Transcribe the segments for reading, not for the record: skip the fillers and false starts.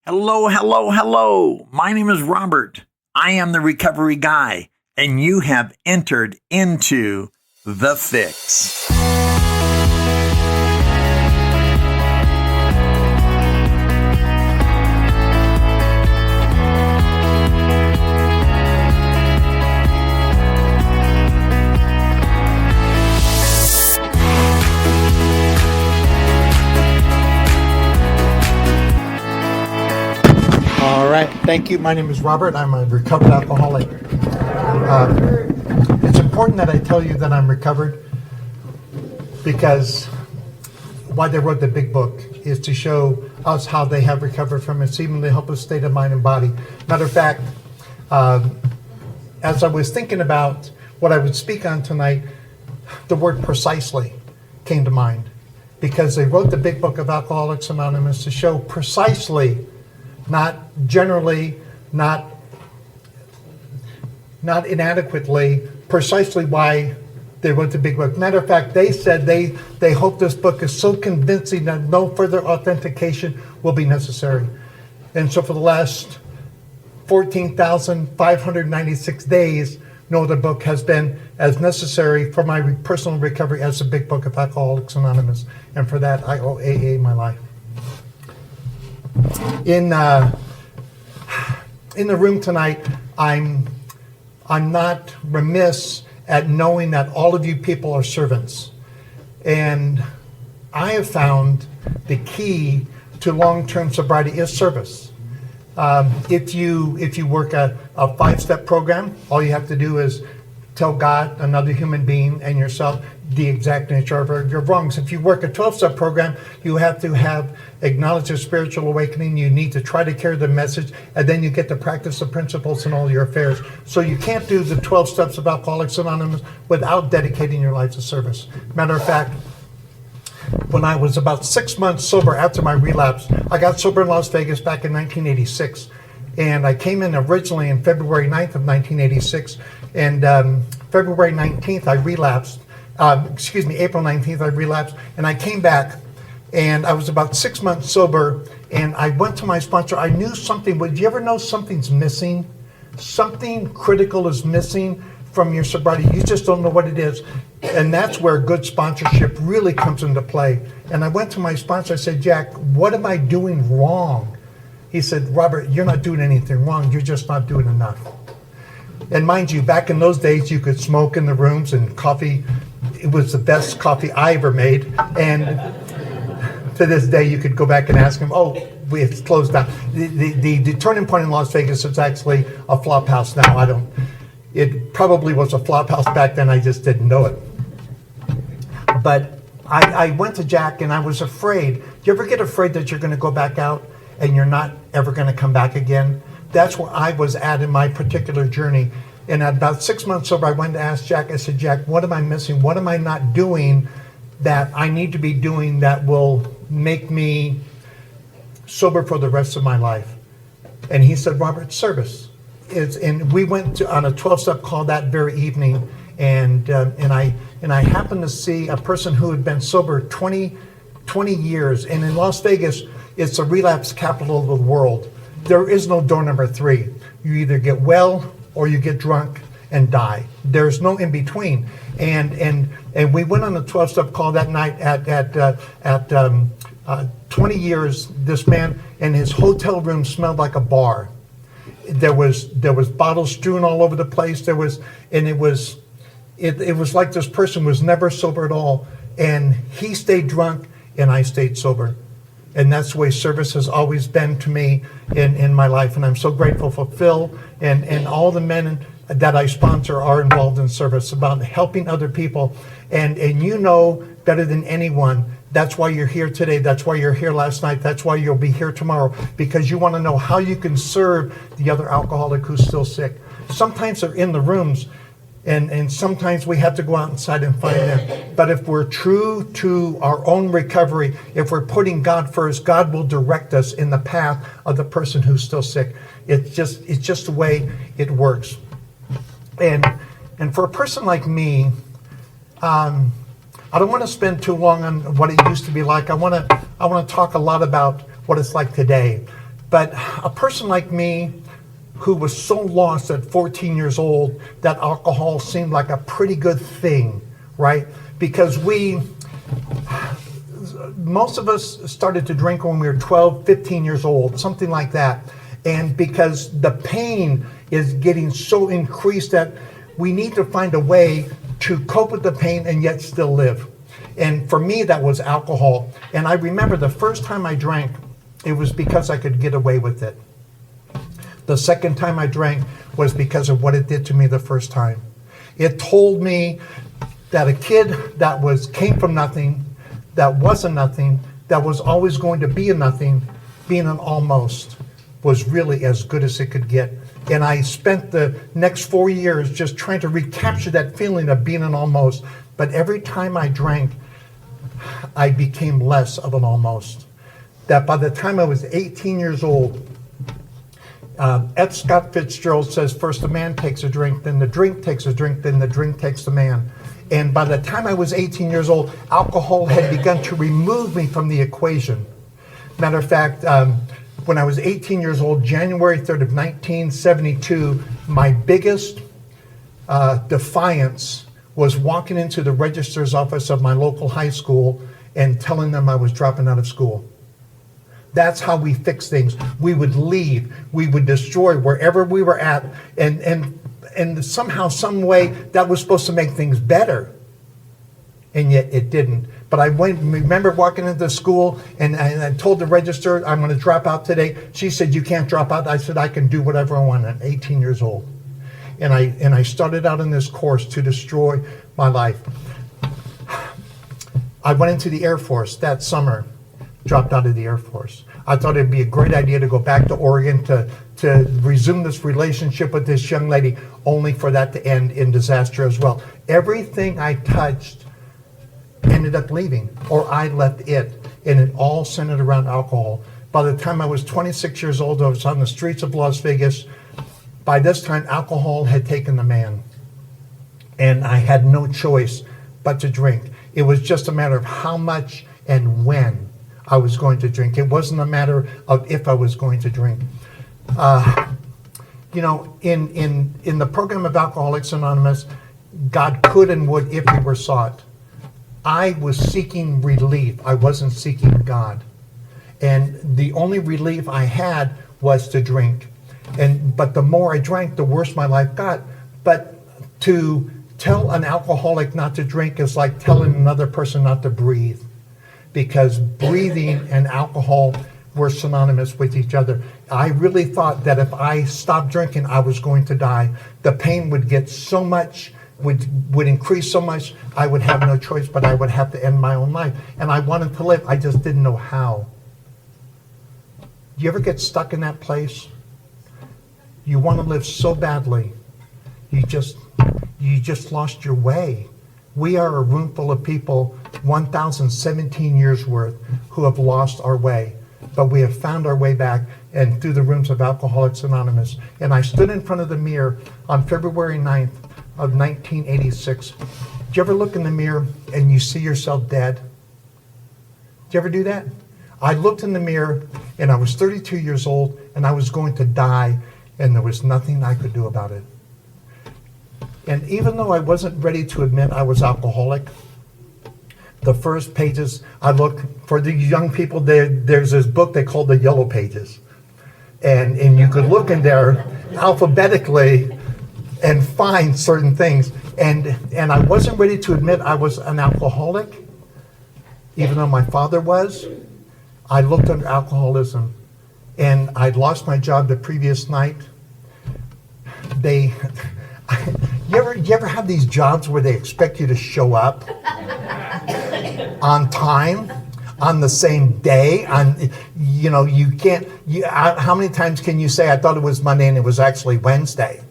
Hello, hello, hello. My name is Robert. I am the recovery guy, and you have entered into The Fix. All right, thank you. My name is Robert. I'm a recovered alcoholic. It's important that I tell you that I'm recovered because why they wrote the big book is to show us how they have recovered from a seemingly helpless state of mind and body. Matter of fact, as I was thinking about what I would speak on tonight, the word precisely came to mind because they wrote the big book of Alcoholics Anonymous to show precisely, not generally, not inadequately, precisely why they wrote the big book. Matter of fact, they said they hope this book is so convincing that no further authentication will be necessary. And so for the last 14,596 days, no other book has been as necessary for my personal recovery as the big book of Alcoholics Anonymous. And for that, I owe AA my life. In the room tonight, I'm not remiss at knowing that all of you people are servants, and I have found the key to long-term sobriety is service. If you work a 5-step program, all you have to do is tell God, another human being, and yourself the exact nature of your wrongs. If you work a 12-step program, you have to have acknowledged a spiritual awakening. You need to try to carry the message, and then you get to practice the principles in all your affairs. So you can't do the 12 steps of Alcoholics Anonymous without dedicating your life to service. Matter of fact, when I was about 6 months sober after my relapse, I got sober in Las Vegas back in 1986. And I came in originally in February 9th of 1986. And February 19th, I relapsed. April 19th, I relapsed. And I came back, and I was about 6 months sober. And I went to my sponsor. I knew something. Would you ever know something's missing? Something critical is missing from your sobriety. You just don't know what it is. And that's where good sponsorship really comes into play. And I went to my sponsor. I said, Jack, what am I doing wrong? He said, Robert, you're not doing anything wrong. You're just not doing enough. And mind you, back in those days, you could smoke in the rooms, and coffee, it was the best coffee I ever made. And to this day, you could go back and ask him, it's closed down. The turning point in Las Vegas is actually a flop house now. It probably was a flop house back then. I just didn't know it. But I went to Jack, and I was afraid. Do you ever get afraid that you're going to go back out and you're not ever going to come back again? That's where I was at in my particular journey. And at about 6 months sober, I went to ask Jack. I said, Jack, what am I missing? What am I not doing that I need to be doing that will make me sober for the rest of my life? And he said, Robert, service. And we went on a 12-step call that very evening, and I happened to see a person who had been sober 20 years. And in Las Vegas, it's the relapse capital of the world. There is no door number 3. You either get well or you get drunk and die. There's no in between. And we went on a 12-step call that night at 20 years. This man and his hotel room smelled like a bar. There was bottles strewn all over the place. It was like this person was never sober at all. And he stayed drunk and I stayed sober. And that's the way service has always been to me in my life. And I'm so grateful for Phil and all the men that I sponsor are involved in service, about helping other people. And you know better than anyone, that's why you're here today. That's why you're here last night. That's why you'll be here tomorrow, because you want to know how you can serve the other alcoholic who's still sick. Sometimes they're in the rooms, and sometimes we have to go out inside and find them. But if we're true to our own recovery, if we're putting God first, God will direct us in the path of the person who's still sick. It's just the way it works. And for a person like me, I don't want to spend too long on what it used to be like. I want to talk a lot about what it's like today. But a person like me who was so lost at 14 years old that alcohol seemed like a pretty good thing, right? Because most of us started to drink when we were 12, 15 years old, something like that. And because the pain is getting so increased that we need to find a way to cope with the pain and yet still live. And for me, that was alcohol. And I remember the first time I drank, it was because I could get away with it. The second time I drank was because of what it did to me the first time. It told me that a kid that came from nothing, that wasn't nothing, that was always going to be a nothing, being an almost, was really as good as it could get. And I spent the next 4 years just trying to recapture that feeling of being an almost. But every time I drank, I became less of an almost. That by the time I was 18 years old, F. Scott Fitzgerald says, first the man takes a drink, then the drink takes a drink, then the drink takes the man. And by the time I was 18 years old, alcohol had begun to remove me from the equation. Matter of fact, when I was 18 years old, January 3rd of 1972, my biggest defiance was walking into the registrar's office of my local high school and telling them I was dropping out of school. That's how we fix things. We would leave. We would destroy wherever we were at. And somehow, some way, that was supposed to make things better. And yet it didn't. But I remember walking into school and I told the registrar, I'm going to drop out today. She said, you can't drop out. I said, I can do whatever I want. I'm 18 years old. And I started out in this course to destroy my life. I went into the Air Force that summer, dropped out of the Air Force. I thought it'd be a great idea to go back to Oregon to resume this relationship with this young lady, only for that to end in disaster as well. Everything I touched ended up leaving, or I left it, and it all centered around alcohol. By the time I was 26 years old, I was on the streets of Las Vegas. By this time, alcohol had taken the man, and I had no choice but to drink. It was just a matter of how much and when I was going to drink. It wasn't a matter of if I was going to drink. You know, in the program of Alcoholics Anonymous, God could and would if he were sought. I was seeking relief. I wasn't seeking God. And the only relief I had was to drink. But the more I drank, the worse my life got. But to tell an alcoholic not to drink is like telling another person not to breathe, because breathing and alcohol were synonymous with each other. I really thought that if I stopped drinking, I was going to die. The pain would get so much, would increase so much, I would have no choice, but I would have to end my own life. And I wanted to live, I just didn't know how. Do you ever get stuck in that place? You want to live so badly, you just lost your way. We are a room full of people, 1,017 years worth, who have lost our way. But we have found our way back, and through the rooms of Alcoholics Anonymous. And I stood in front of the mirror on February 9th of 1986. Do you ever look in the mirror and you see yourself dead? Do you ever do that? I looked in the mirror and I was 32 years old and I was going to die, and there was nothing I could do about it. And even though I wasn't ready to admit I was alcoholic, the first pages, I looked for the young people, there's this book they call the Yellow Pages. And you could look in there alphabetically and find certain things. And I wasn't ready to admit I was an alcoholic, even though my father was. I looked under alcoholism, and I'd lost my job the previous night. You ever have these jobs where they expect you to show up on time, on the same day? You can't. How many times can you say, I thought it was Monday and it was actually Wednesday,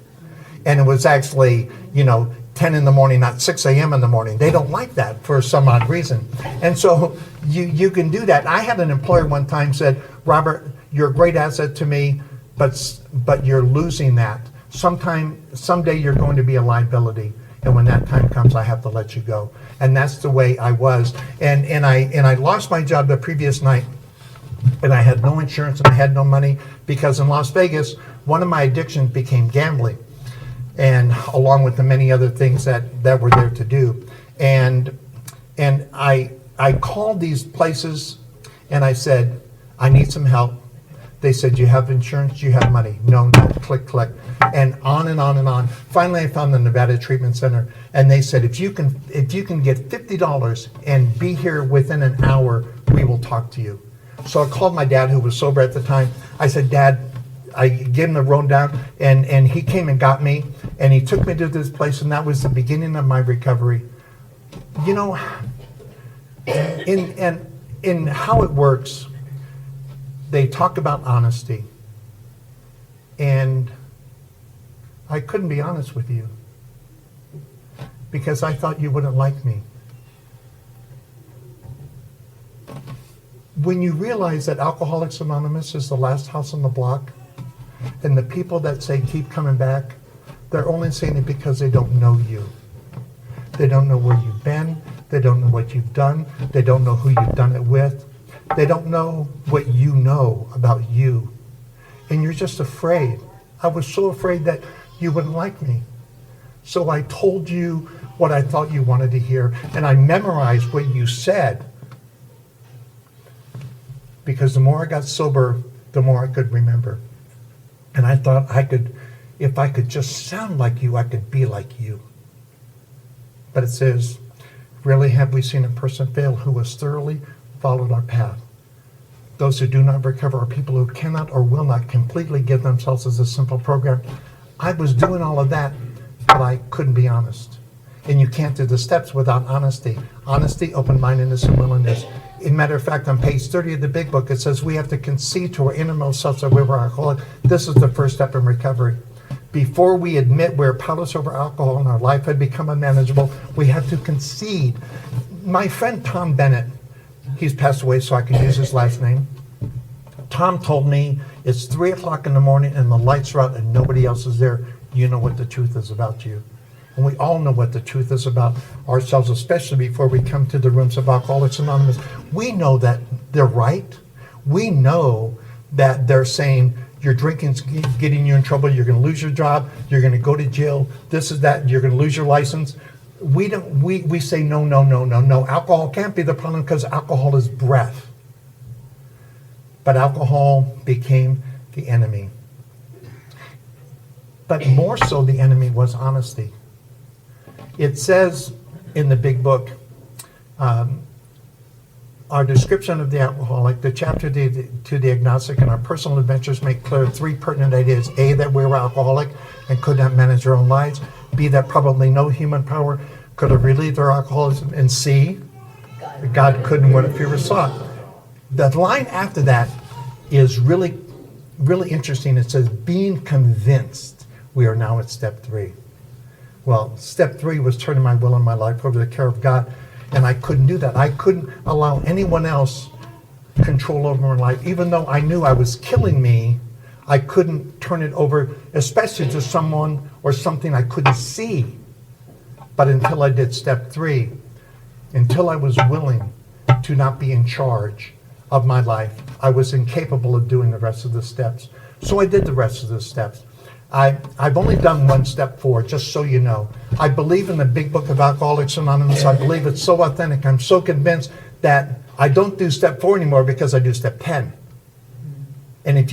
and it was actually 10 in the morning, not 6 a.m. in the morning? They don't like that for some odd reason, and so you can do that. I had an employer one time said, Robert, you're a great asset to me, but you're losing that. Someday you're going to be a liability, and when that time comes, I have to let you go. And that's the way I was. And I lost my job the previous night, and I had no insurance and I had no money, because in Las Vegas, one of my addictions became gambling, and along with the many other things that were there to do. And I called these places and I said, I need some help. They said, you have insurance, you have money. No, click, click. And on and on and on. Finally, I found the Nevada Treatment Center, and they said, if you can get $50 and be here within an hour, we will talk to you. So I called my dad, who was sober at the time. I said, Dad, I gave him the rundown, and he came and got me, and he took me to this place, and that was the beginning of my recovery. You know, in how it works, they talk about honesty, and I couldn't be honest with you because I thought you wouldn't like me. When you realize that Alcoholics Anonymous is the last house on the block, and the people that say keep coming back, they're only saying it because they don't know you. They don't know where you've been. They don't know what you've done. They don't know who you've done it with. They don't know what you know about you. And you're just afraid. I was so afraid that you wouldn't like me. So I told you what I thought you wanted to hear, and I memorized what you said. Because the more I got sober, the more I could remember. And I thought if I could just sound like you, I could be like you. But it says, rarely have we seen a person fail who has thoroughly followed our path. Those who do not recover are people who cannot or will not completely give themselves as a simple program. I was doing all of that, but I couldn't be honest. And you can't do the steps without honesty. Honesty, open-mindedness, and willingness. As a matter of fact, on page 30 of the big book, it says we have to concede to our innermost selves that we were alcoholic. This is the first step in recovery. Before we admit we're powerless over alcohol and our life had become unmanageable, we have to concede. My friend Tom Bennett, he's passed away so I can use his last name. Tom told me, it's 3 o'clock in the morning and the lights are out and nobody else is there. You know what the truth is about you. And we all know what the truth is about ourselves, especially before we come to the rooms of Alcoholics Anonymous. We know that they're right. We know that they're saying your drinking's getting you in trouble, you're going to lose your job, you're going to go to jail, this is that, you're going to lose your license. We say no. Alcohol can't be the problem because alcohol is breath. But alcohol became the enemy. But more so, the enemy was honesty. It says in the big book, our description of the alcoholic, the chapter to the agnostic, and our personal adventures make clear 3 pertinent ideas. A, that we were alcoholic and could not manage our own lives. B, that probably no human power could have relieved our alcoholism. And C, God couldn't when it fear sought. The line after that is really, really interesting. It says, being convinced. We are now at step 3. Well, step 3 was turning my will and my life over to the care of God. And I couldn't do that. I couldn't allow anyone else control over my life. Even though I knew I was killing me, I couldn't turn it over, especially to someone or something I couldn't see. But until I did step 3, until I was willing to not be in charge of my life, I was incapable of doing the rest of the steps. So I did the rest of the steps. I've only done 1 step 4, just so you know. I believe in the big book of Alcoholics Anonymous. I believe it's so authentic. I'm so convinced that I don't do step 4 anymore because I do step 10. And if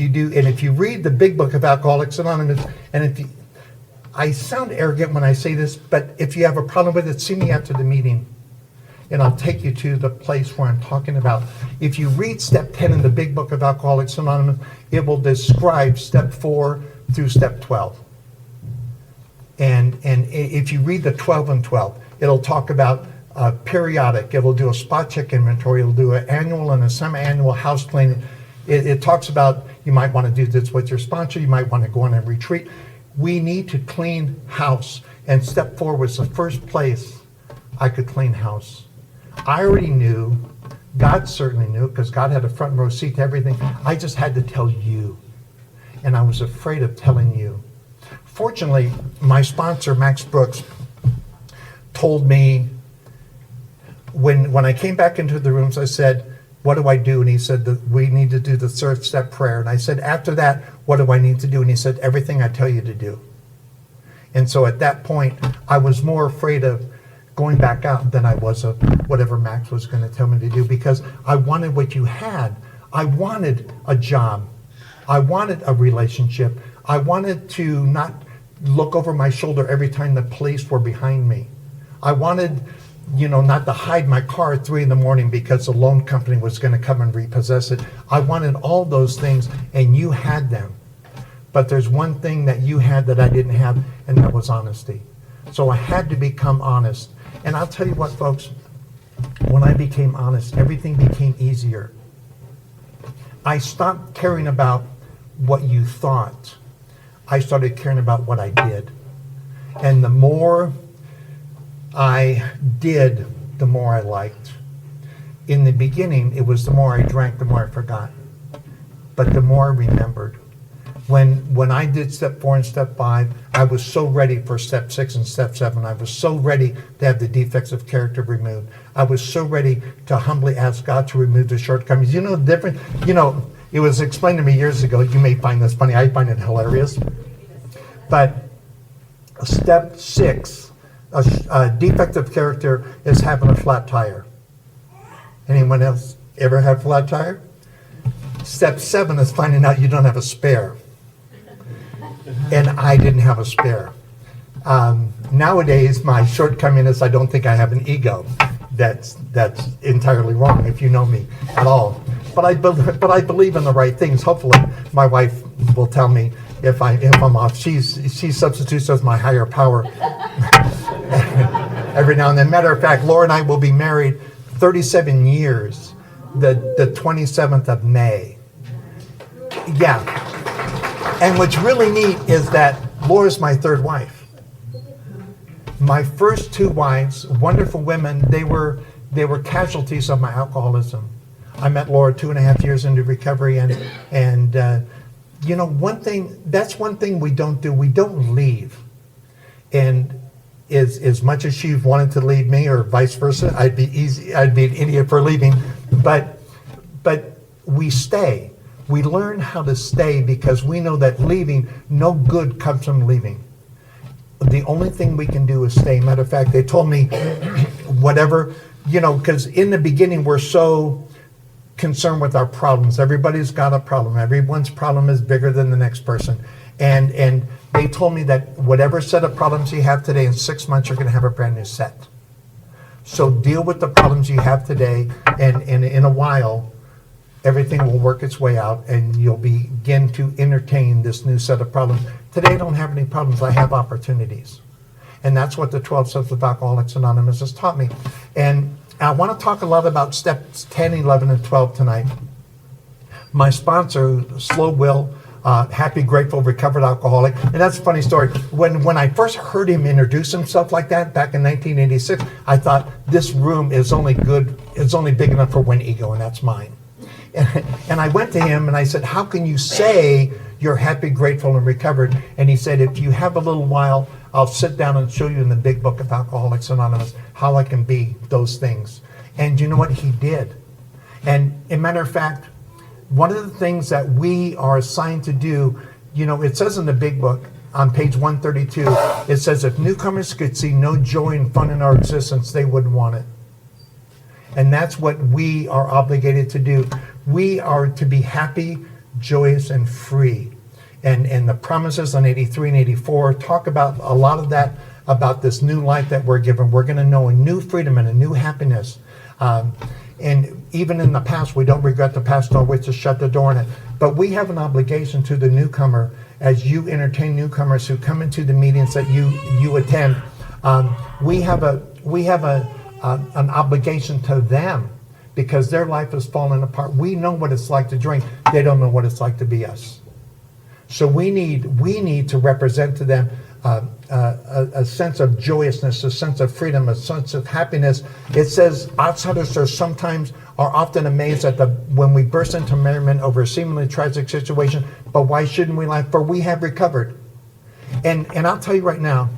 you read the big book of Alcoholics Anonymous, and I sound arrogant when I say this, but if you have a problem with it, see me after the meeting, and I'll take you to the place where I'm talking about. If you read step 10 in the big book of Alcoholics Anonymous, it will describe step 4 through step 12. And if you read the 12 and 12, it'll talk about periodic. It'll do a spot check inventory. It'll do an annual and a semi-annual house cleaning. It talks about you might want to do this with your sponsor. You might want to go on a retreat. We need to clean house. And step 4 was the first place I could clean house. I already knew. God certainly knew, because God had a front row seat to everything. I just had to tell you. And I was afraid of telling you. Fortunately, my sponsor, Max Brooks, told me when I came back into the rooms, I said, what do I do? And he said that we need to do the third step prayer. And I said, after that, what do I need to do? And he said, everything I tell you to do. And so at that point, I was more afraid of going back out than I was of whatever Max was going to tell me to do, because I wanted what you had. I wanted a job. I wanted a relationship. I wanted to not look over my shoulder every time the police were behind me. I wanted, not to hide my car at 3 a.m. because the loan company was going to come and repossess it. I wanted all those things, and you had them. But there's one thing that you had that I didn't have, and that was honesty. So I had to become honest. And I'll tell you what, folks, when I became honest, everything became easier. I stopped caring about what you thought. I started caring about what I did. And the more I did, the more I liked. In the beginning, it was the more I drank, the more I forgot. But the more I remembered. When I did step 4 and step 5, I was so ready for step 6 and step 7. I was so ready to have the defects of character removed. I was so ready to humbly ask God to remove the shortcomings. The difference, it was explained to me years ago. You may find this funny. I find it hilarious. But step 6, a defect of character is having a flat tire. Anyone else ever have a flat tire? Step 7 is finding out you don't have a spare. And I didn't have a spare. Nowadays, my shortcoming is I don't think I have an ego. That's entirely wrong if you know me at all. But I believe in the right things. Hopefully, my wife will tell me if I'm off. She substitutes as my higher power every now and then. Matter of fact, Laura and I will be married 37 years, the 27th of May. Yeah. And what's really neat is that Laura's my third wife. My first 2 wives, wonderful women, they were casualties of my alcoholism. I met Laura 2.5 years into recovery, and one thing we don't do. We don't leave. And as much as she wanted to leave me, or vice versa, I'd be an idiot for leaving. But we stay. We learn how to stay because we know that leaving, no good comes from leaving. The only thing we can do is stay. Matter of fact, they told me whatever, because in the beginning we're so concerned with our problems. Everybody's got a problem. Everyone's problem is bigger than the next person. And they told me that whatever set of problems you have today, in 6 months you're going to have a brand new set. So deal with the problems you have today, and in a while, everything will work its way out, and you'll begin to entertain this new set of problems. Today I don't have any problems. I have opportunities. And that's what the 12 Steps of Alcoholics Anonymous has taught me. And I want to talk a lot about steps 10, 11, and 12 tonight. My sponsor, Slow Will, happy, grateful, recovered alcoholic. And that's a funny story. When I first heard him introduce himself like that back in 1986, I thought, this room is only big enough for one ego, and that's mine. And I went to him and I said, how can you say you're happy, grateful, and recovered? And he said, if you have a little while, I'll sit down and show you in the big book of Alcoholics Anonymous how I can be those things. And you know what? He did. And as a matter of fact, one of the things that we are assigned to do, it says in the big book on page 132, it says, if newcomers could see no joy and fun in our existence, they wouldn't want it. And that's what we are obligated to do. We are to be happy, joyous, and free. And the promises on 83 and 84 talk about a lot of that, about this new life that we're given. We're going to know a new freedom and a new happiness. And even in the past, we don't regret the past nor wish to shut the door on it. But we have an obligation to the newcomer, as you entertain newcomers who come into the meetings that you attend. We have an obligation to them, because their life is falling apart. We know what it's like to drink. They don't know what it's like to be us. So we need to represent to them a sense of joyousness, a sense of freedom, a sense of happiness. It says outsiders are often amazed at when we burst into merriment over a seemingly tragic situation. But why shouldn't we laugh? For we have recovered. And I'll tell you right now,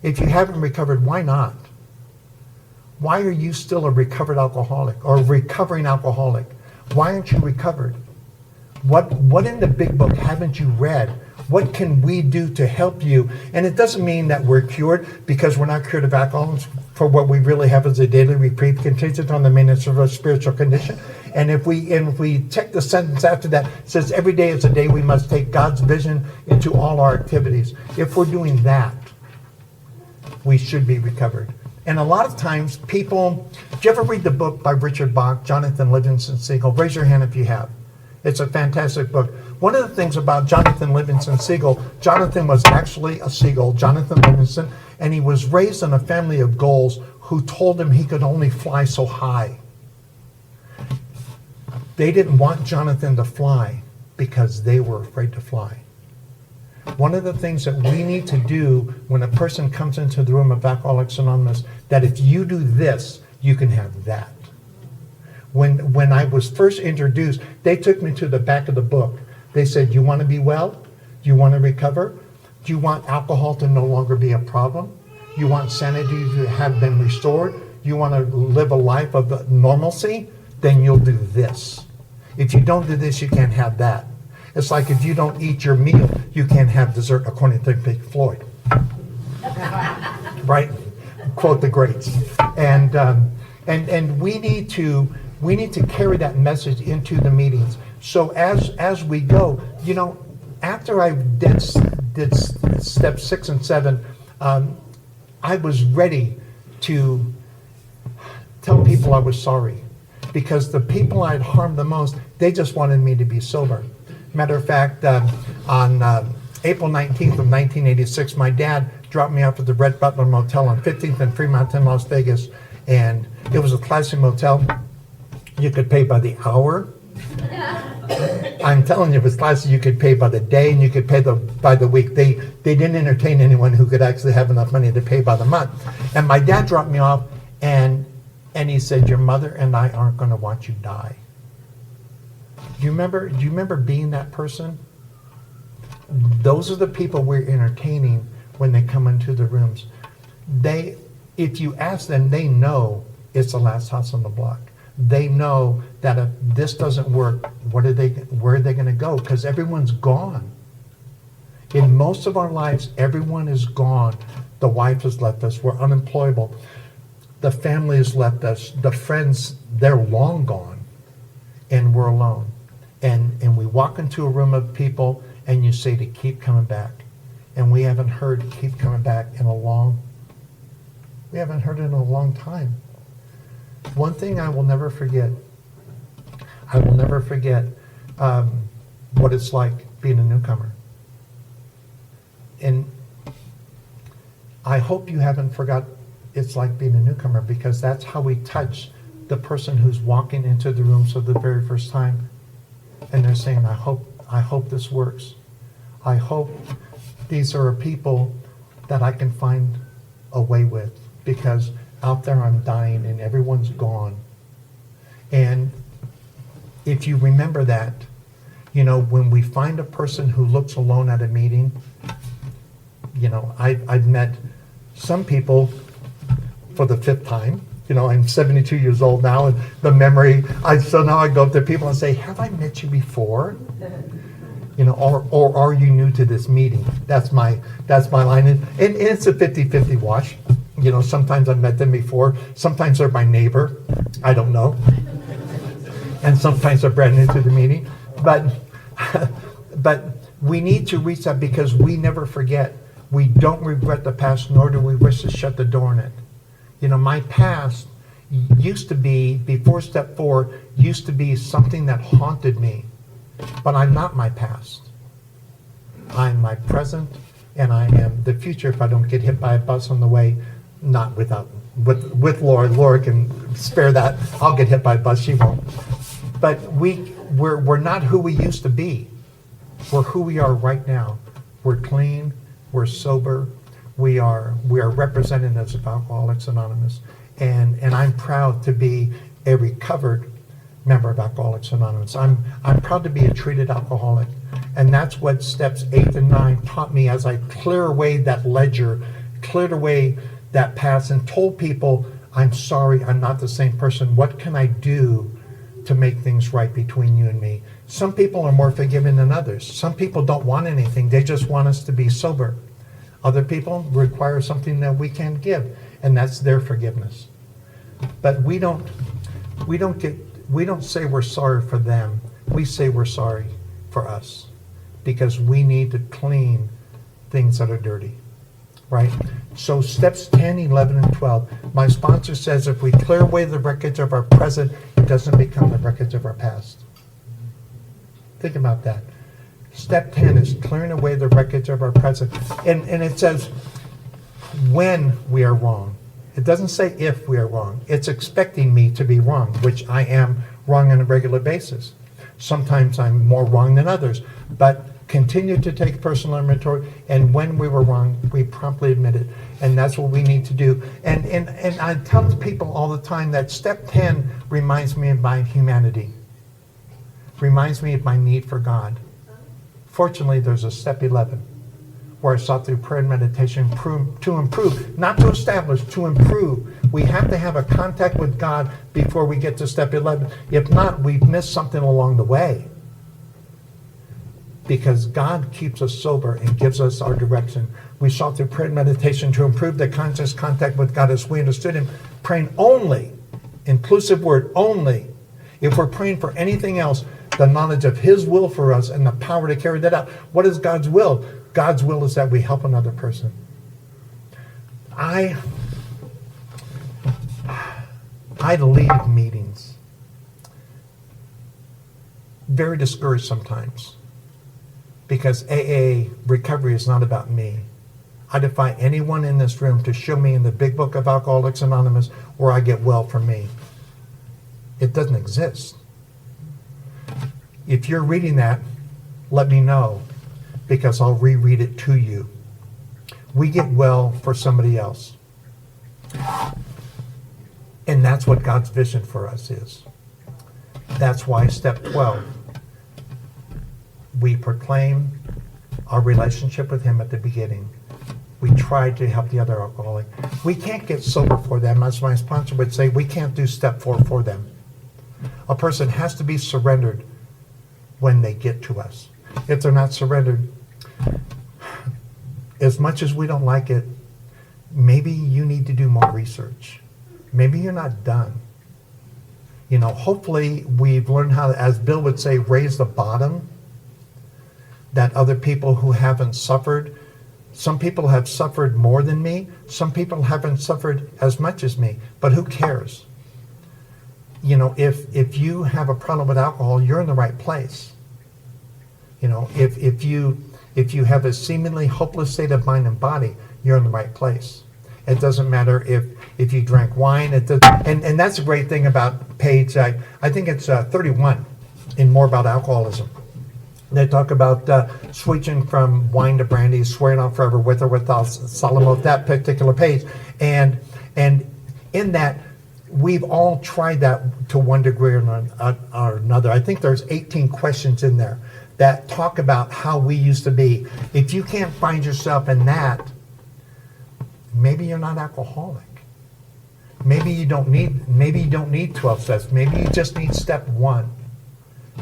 if you haven't recovered, why not? Why are you still a recovered alcoholic or a recovering alcoholic? Why aren't you recovered? What in the big book haven't you read? What can we do to help you? And it doesn't mean that we're cured, because we're not cured of alcoholism. For what we really have is a daily reprieve contingent on the maintenance of our spiritual condition. And if we check the sentence after that, it says every day is a day we must take God's vision into all our activities. If we're doing that, we should be recovered. And a lot of times people, did you ever read the book by Richard Bach, Jonathan Livingston Seagull? Raise your hand if you have. It's a fantastic book. One of the things about Jonathan Livingston Seagull, Jonathan was actually a seagull, Jonathan Livingston, and he was raised in a family of gulls who told him he could only fly so high. They didn't want Jonathan to fly because they were afraid to fly. One of the things that we need to do when a person comes into the room of Alcoholics Anonymous, that if you do this, you can have that. When I was first introduced, they took me to the back of the book. They said, you want to be well? Do you want to recover? Do you want alcohol to no longer be a problem? You want sanity to have been restored? You want to live a life of normalcy? Then you'll do this. If you don't do this, you can't have that. It's like if you don't eat your meal, you can't have dessert, according to Pink Floyd. Right? Quote the greats. And we need to carry that message into the meetings. So as we go, after I did step 6 and 7, I was ready to tell people I was sorry, because the people I'd harmed the most, they just wanted me to be sober. Matter of fact, on April 19th of 1986, my dad dropped me off at the Red Butler Motel on 15th and Fremont in Las Vegas, and it was a classy motel. You could pay by the hour. I'm telling you, it was classy. You could pay by the day, and you could pay by the week. They didn't entertain anyone who could actually have enough money to pay by the month. And my dad dropped me off, and he said, your mother and I aren't going to want you die. Do you remember being that person? Those are the people we're entertaining when they come into the rooms. If you ask them, they know it's the last house on the block. They know that if this doesn't work, where are they going to go? Because everyone's gone. In most of our lives, everyone is gone. The wife has left us. We're unemployable. The family has left us. The friends, they're long gone. And we're alone. And we walk into a room of people, and you say to keep coming back. And we haven't heard keep coming back in a long time. One thing I will never forget, what it's like being a newcomer. And I hope you haven't forgot it's like being a newcomer, because that's how we touch the person who's walking into the room for the very first time. And they're saying, I hope this works. I hope these are people that I can find a way with, because out there I'm dying and everyone's gone. And if you remember that, when we find a person who looks alone at a meeting, I've met some people for the 5th time. I'm 72 years old now, and the memory, so now I go up to people and say, have I met you before? Or are you new to this meeting? That's my line. And it's a 50-50 wash. Sometimes I've met them before. Sometimes they're my neighbor. I don't know. And sometimes they're brand new to the meeting. But we need to reach that, because we never forget. We don't regret the past, nor do we wish to shut the door on it. My past used to be, before step 4, used to be something that haunted me. But I'm not my past. I'm my present, and I am the future if I don't get hit by a bus on the way. Not with Laura. Laura can spare that. I'll get hit by a bus, she won't. But we're not who we used to be. We're who we are right now. We're clean, we're sober, we are representatives of Alcoholics Anonymous. And I'm proud to be a recovered member of Alcoholics Anonymous. I'm proud to be a treated alcoholic. And that's what steps 8 and 9 taught me, as I clear away that ledger, cleared away that past, and told people, I'm sorry, I'm not the same person. What can I do to make things right between you and me. Some people are more forgiving than others. Some people don't want anything. They just want us to be sober. Other people require something that we can't give, and that's their forgiveness. But we don't say we're sorry for them. We say we're sorry for us, because we need to clean things that are dirty, right? So steps 10, 11, and 12. My sponsor says if we clear away the wreckage of our present, it doesn't become the wreckage of our past. Think about that. Step 10 is clearing away the wreckage of our present. And it says when we are wrong. It doesn't say if we are wrong. It's expecting me to be wrong, which I am wrong on a regular basis. Sometimes I'm more wrong than others, but continue to take personal inventory, and when we were wrong, we promptly admit it. And that's what we need to do. And I tell people all the time that step 10 reminds me of my humanity, reminds me of my need for God. Fortunately, there's a step 11 where I sought through prayer and meditation to improve, not to establish, to improve. We have to have a contact with God before we get to step 11. If not, we've missed something along the way. Because God keeps us sober and gives us our direction. We sought through prayer and meditation to improve the conscious contact with God as we understood Him, praying only, inclusive word, only. If we're praying for anything else, the knowledge of His will for us and the power to carry that out. What is God's will? God's will is that we help another person. I leave meetings very discouraged sometimes, because AA recovery is not about me. I defy anyone in this room to show me in the big book of Alcoholics Anonymous where I get well from me. It doesn't exist. If you're reading that, let me know, because I'll reread it to you. We get well for somebody else. And that's what God's vision for us is. That's why step 12, we proclaim our relationship with Him at the beginning. We try to help the other alcoholic. We can't get sober for them. As my sponsor would say, we can't do step 4 for them. A person has to be surrendered when they get to us. If they're not surrendered, as much as we don't like it, maybe you need to do more research. Maybe you're not done. You know, hopefully we've learned how to, as Bill would say, raise the bottom, that other people who haven't suffered, some people have suffered more than me, some people haven't suffered as much as me, but who cares? You know, if you have a problem with alcohol, you're in the right place. You know, if you have a seemingly hopeless state of mind and body, you're in the right place. It doesn't matter if you drank wine. And that's a great thing about page, I think it's 31 in More About Alcoholism. They talk about switching from wine to brandy, swearing on forever with or without solemn oath, that particular page. And in that, we've all tried that to one degree or another. I think there's 18 questions in there that talk about how we used to be. If you can't find yourself in that, maybe you're not alcoholic. Maybe you don't need 12 steps. Maybe you just need step 1.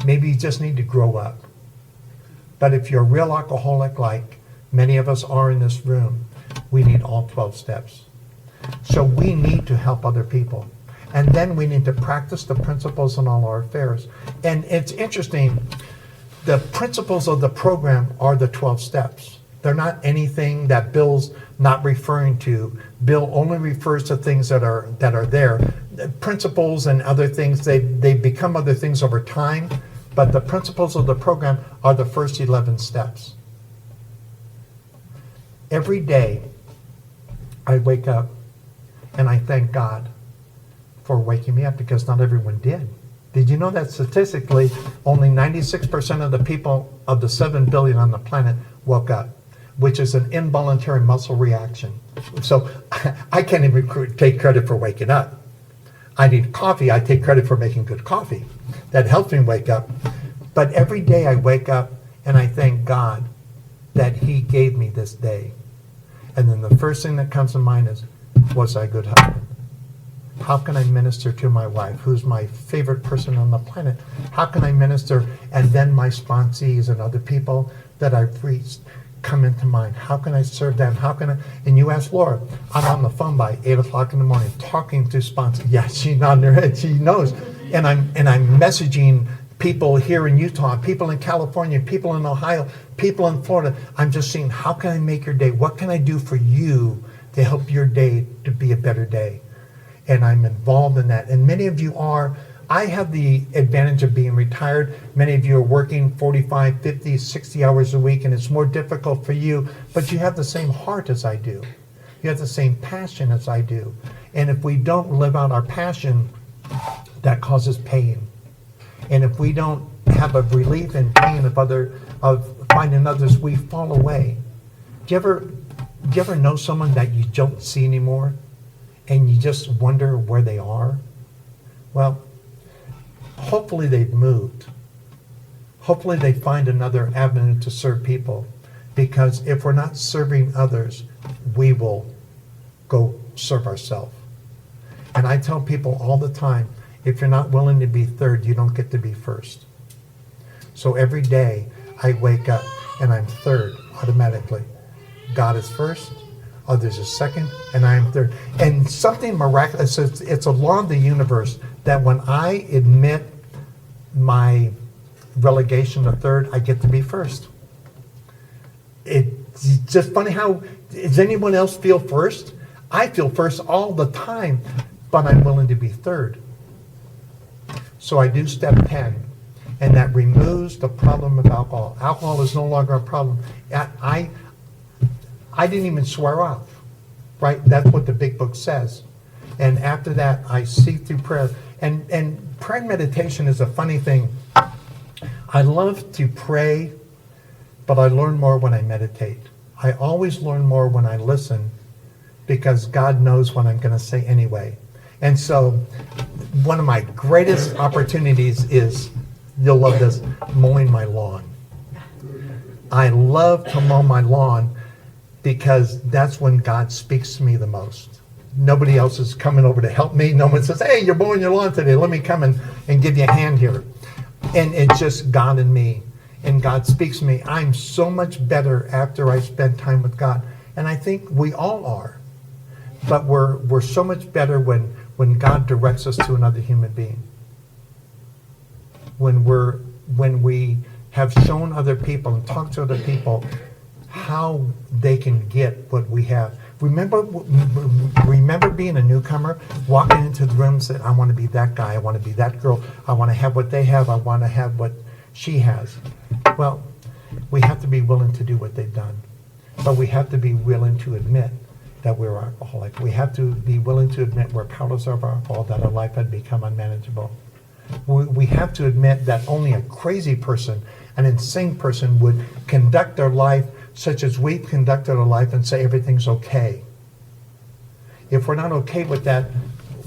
Maybe you just need to grow up. But if you're a real alcoholic, like many of us are in this room, we need all 12 steps. So we need to help other people. And then we need to practice the principles in all our affairs. And it's interesting, the principles of the program are the 12 steps. They're not anything that Bill's not referring to. Bill only refers to things that are there. The principles and other things, they become other things over time, but the principles of the program are the first 11 steps. Every day, I wake up and I thank God for waking me up, because not everyone did. Did you know that statistically, only 96% of the people of the 7 billion on the planet woke up, which is an involuntary muscle reaction. So I can't even take credit for waking up. I need coffee. I take credit for making good coffee. That helps me wake up. But every day I wake up and I thank God that He gave me this day. And then the first thing that comes to mind is, was I a good husband? How can I minister to my wife, who's my favorite person on the planet? How can I minister? And then my sponsees and other people that I've reached come into mind. How can I serve them? How can I? And you ask Laura, I'm on the phone by 8 o'clock in the morning talking to sponsors. Yeah, she's nodding her head. She knows. And I'm messaging people here in Utah, people in California, people in Ohio, people in Florida. I'm just saying, how can I make your day? What can I do for you to help your day to be a better day? And I'm involved in that. And many of you are. I have the advantage of being retired. Many of you are working 45, 50, 60 hours a week, and it's more difficult for you, but you have the same heart as I do. You have the same passion as I do. And if we don't live out our passion, that causes pain. And if we don't have a relief in pain of finding others, we fall away. Do you ever know someone that you don't see anymore? And you just wonder where they are? Well, hopefully they've moved. Hopefully they find another avenue to serve people. Because if we're not serving others, we will go serve ourselves. And I tell people all the time, if you're not willing to be third, you don't get to be first. So every day I wake up and I'm third automatically. God is first. Others is second, and I am third. And something miraculous, it's a law of the universe that when I admit my relegation to third, I get to be first. It's just funny how, does anyone else feel first? I feel first all the time, but I'm willing to be third. So I do step 10, and that removes the problem of alcohol. Alcohol is no longer a problem. I didn't even swear off, right? That's what the big book says. And after that, I see through prayer. And prayer and meditation is a funny thing. I love to pray, but I learn more when I meditate. I always learn more when I listen, because God knows what I'm going to say anyway. And so one of my greatest opportunities is, you'll love this, mowing my lawn. I love to mow my lawn, because that's when God speaks to me the most. Nobody else is coming over to help me. No one says, hey, you're mowing your lawn today. Let me come and give you a hand here. And it's just God and me. And God speaks to me. I'm so much better after I spend time with God. And I think we all are. But we're so much better when God directs us to another human being. When we have shown other people and talked to other people how they can get what we have. Remember being a newcomer, walking into the room and saying, I want to be that guy, I want to be that girl, I want to have what they have, I want to have what she has. Well, we have to be willing to do what they've done. But we have to be willing to admit that we're alcoholic. We have to be willing to admit we're powerless of our alcohol, that our life had become unmanageable. We have to admit that only a crazy person, an insane person, would conduct their life such as we've conducted our life and say everything's okay. If we're not okay with that,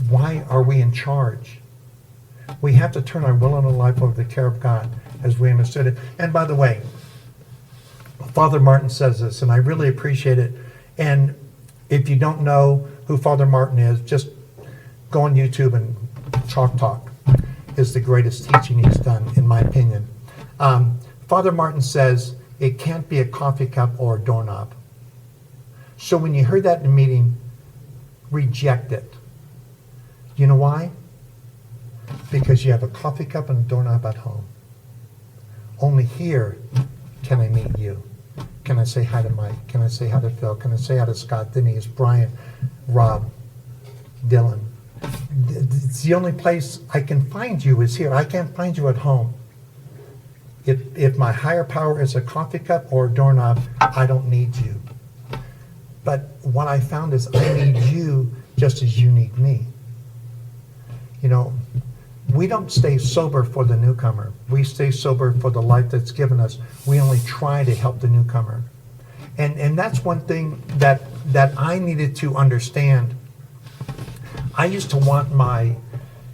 why are we in charge? We have to turn our will and our life over to the care of God as we understood it. And by the way, Father Martin says this, and I really appreciate it. And if you don't know who Father Martin is, just go on YouTube, and Chalk Talk is the greatest teaching he's done, in my opinion. Father Martin says, it can't be a coffee cup or a doorknob. So when you heard that in a meeting, reject it. You know why? Because you have a coffee cup and a doorknob at home. Only here can I meet you. Can I say hi to Mike? Can I say hi to Phil? Can I say hi to Scott, Denise, Brian, Rob, Dylan? It's the only place I can find you is here. I can't find you at home. If my higher power is a coffee cup or a doorknob, I don't need you. But what I found is I need you just as you need me. You know, we don't stay sober for the newcomer. We stay sober for the life that's given us. We only try to help the newcomer. And that's one thing that I needed to understand. I used to want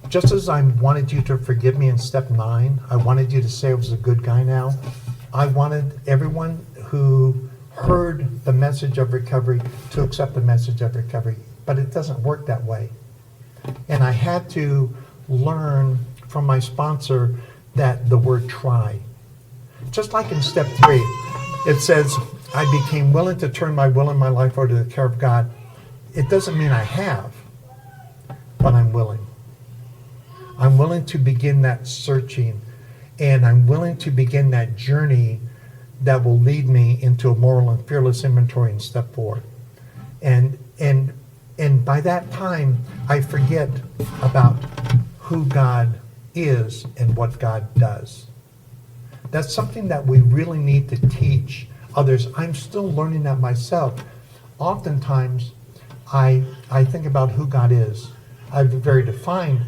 just as I wanted you to forgive me in step 9, I wanted you to say I was a good guy now. I wanted everyone who heard the message of recovery to accept the message of recovery. But it doesn't work that way. And I had to learn from my sponsor that the word try. Just like in step 3, it says, I became willing to turn my will and my life over to the care of God. It doesn't mean I have, but I'm willing. I'm willing to begin that searching, and I'm willing to begin that journey that will lead me into a moral and fearless inventory in step 4. And by that time, I forget about who God is and what God does. That's something that we really need to teach others. I'm still learning that myself. Oftentimes, I think about who God is. I have a very defined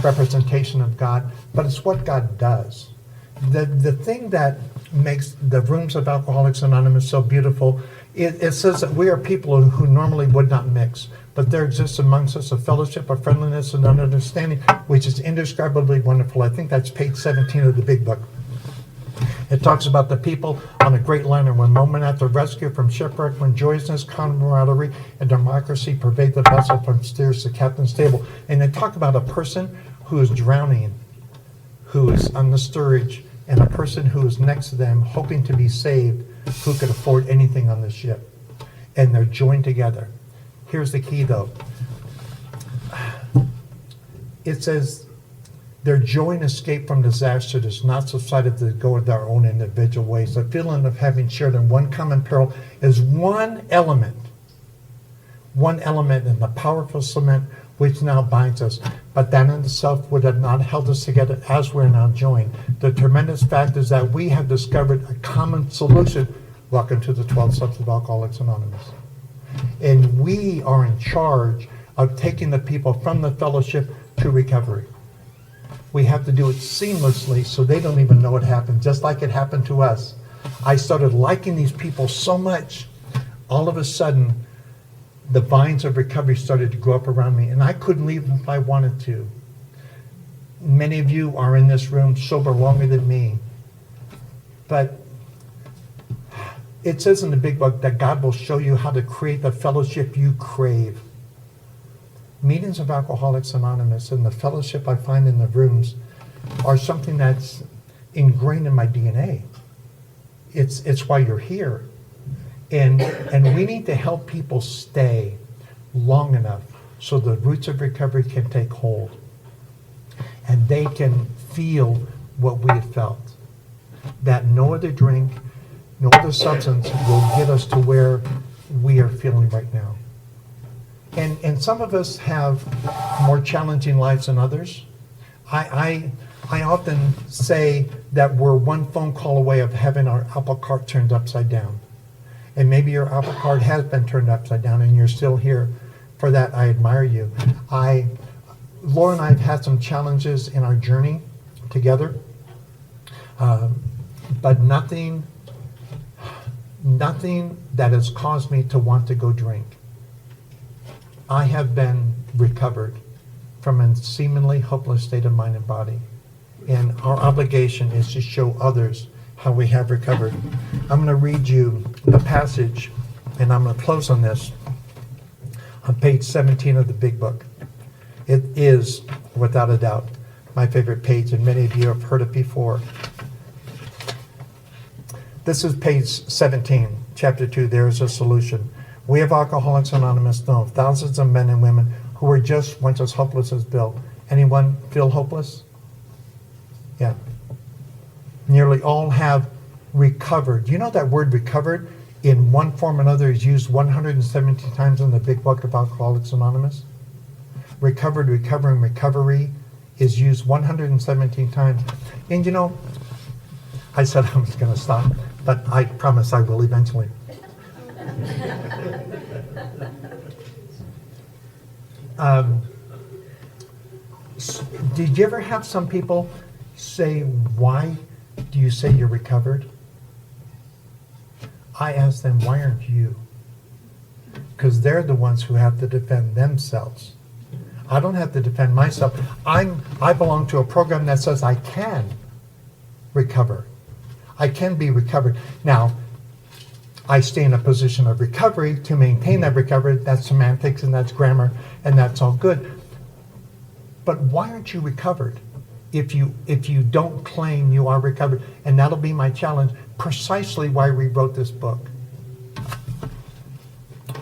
representation of God, but it's what God does. The thing that makes the rooms of Alcoholics Anonymous so beautiful, it says that we are people who normally would not mix, but there exists amongst us a fellowship, a friendliness, and an understanding, which is indescribably wonderful. I think that's page 17 of the big book. It talks about the people on a great liner when moment after rescue from shipwreck, when joyousness, camaraderie, and democracy pervade the vessel from steers to captain's table. And they talk about a person who is drowning, who is on the steerage, and a person who is next to them hoping to be saved, who could afford anything on the ship. And they're joined together. Here's the key, though. It says, their joy and escape from disaster does not subside to go their own individual ways. The feeling of having shared in one common peril is one element in the powerful cement which now binds us. But that in itself would have not held us together as we're now joined. The tremendous fact is that we have discovered a common solution. Welcome to the 12 Steps of Alcoholics Anonymous. And we are in charge of taking the people from the fellowship to recovery. We have to do it seamlessly so they don't even know it happened, just like it happened to us. I started liking these people so much, all of a sudden, the vines of recovery started to grow up around me, and I couldn't leave them if I wanted to. Many of you are in this room sober longer than me, but it says in the big book that God will show you how to create the fellowship you crave. Meetings of Alcoholics Anonymous and the fellowship I find in the rooms are something that's ingrained in my DNA. It's why you're here. And we need to help people stay long enough so the roots of recovery can take hold. And they can feel what we have felt. That no other drink, no other substance will get us to where we are feeling right now. And some of us have more challenging lives than others. I often say that we're one phone call away of having our apple cart turned upside down. And maybe your apple cart has been turned upside down and you're still here. For that, I admire you. Laura and I have had some challenges in our journey together, but nothing that has caused me to want to go drink. I have been recovered from a seemingly hopeless state of mind and body. And our obligation is to show others how we have recovered. I'm going to read you the passage, and I'm going to close on this, on page 17 of the big book. It is, without a doubt, my favorite page, and many of you have heard it before. This is page 17, chapter 2, There is a Solution. We of Alcoholics Anonymous know of thousands of men and women who are just once as hopeless as Bill. Anyone feel hopeless? Yeah. Nearly all have recovered. You know that word recovered in one form or another is used 117 times in the big book of Alcoholics Anonymous? Recovered, recovering, recovery is used 117 times. And you know, I said I was going to stop, but I promise I will eventually. Did you ever have some people say, why do you say you're recovered? I ask them, why aren't you? Because they're the ones who have to defend themselves. I don't have to defend myself. I belong to a program that says I can recover. I can be recovered. Now, I stay in a position of recovery to maintain that recovery. That's semantics and that's grammar, and that's all good. But why aren't you recovered if you don't claim you are recovered? And that'll be my challenge, precisely why we wrote this book.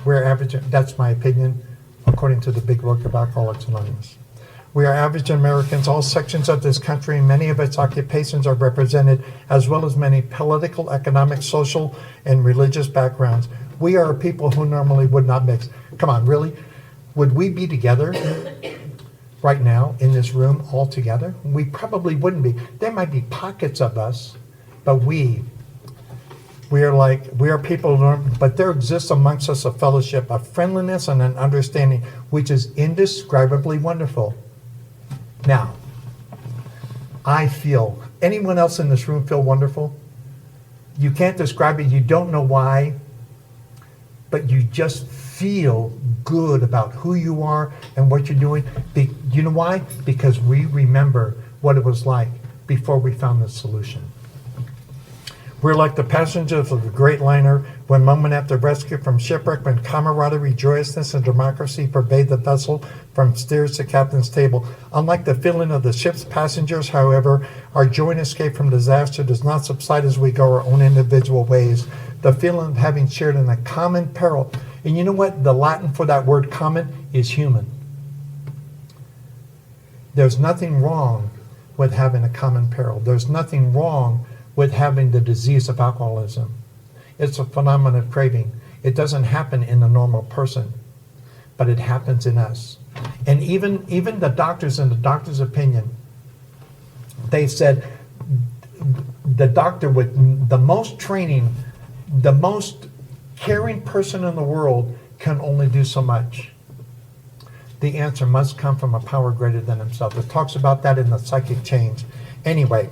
We're average, that's my opinion, according to the big book of Alcoholics Anonymous. We are average Americans, all sections of this country, and many of its occupations are represented, as well as many political, economic, social, and religious backgrounds. We are people who normally would not mix. Come on, really? Would we be together right now in this room all together? We probably wouldn't be. There might be pockets of us, but we are people, but there exists amongst us a fellowship, a friendliness, and an understanding which is indescribably wonderful. Now, I feel, anyone else in this room feel wonderful? You can't describe it, you don't know why, but you just feel good about who you are and what you're doing. You know why? Because we remember what it was like before we found the solution. We're like the passengers of the great liner when moment after rescue from shipwreck, when camaraderie, joyousness, and democracy pervade the vessel from steers to captain's table. Unlike the feeling of the ship's passengers, however, our joy and escape from disaster does not subside as we go our own individual ways. The feeling of having shared in a common peril. And you know what? The Latin for that word common is human. There's nothing wrong with having a common peril. There's nothing wrong with having the disease of alcoholism. It's a phenomenon of craving. It doesn't happen in a normal person, but it happens in us. And even the doctors, in the doctor's opinion, they said the doctor with the most training, the most caring person in the world can only do so much. The answer must come from a power greater than himself. It talks about that in the Psychic Change. Anyway,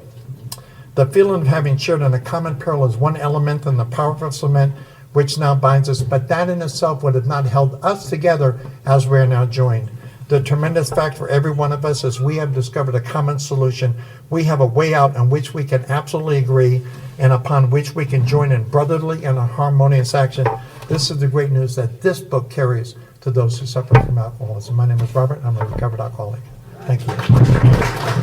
the feeling of having shared in a common peril is one element in the powerful cement which now binds us, but that in itself would have not held us together as we are now joined. The tremendous fact for every one of us is we have discovered a common solution. We have a way out on which we can absolutely agree and upon which we can join in brotherly and harmonious action. This is the great news that this book carries to those who suffer from alcoholism. My name is Robert, and I'm a recovered alcoholic. Thank you.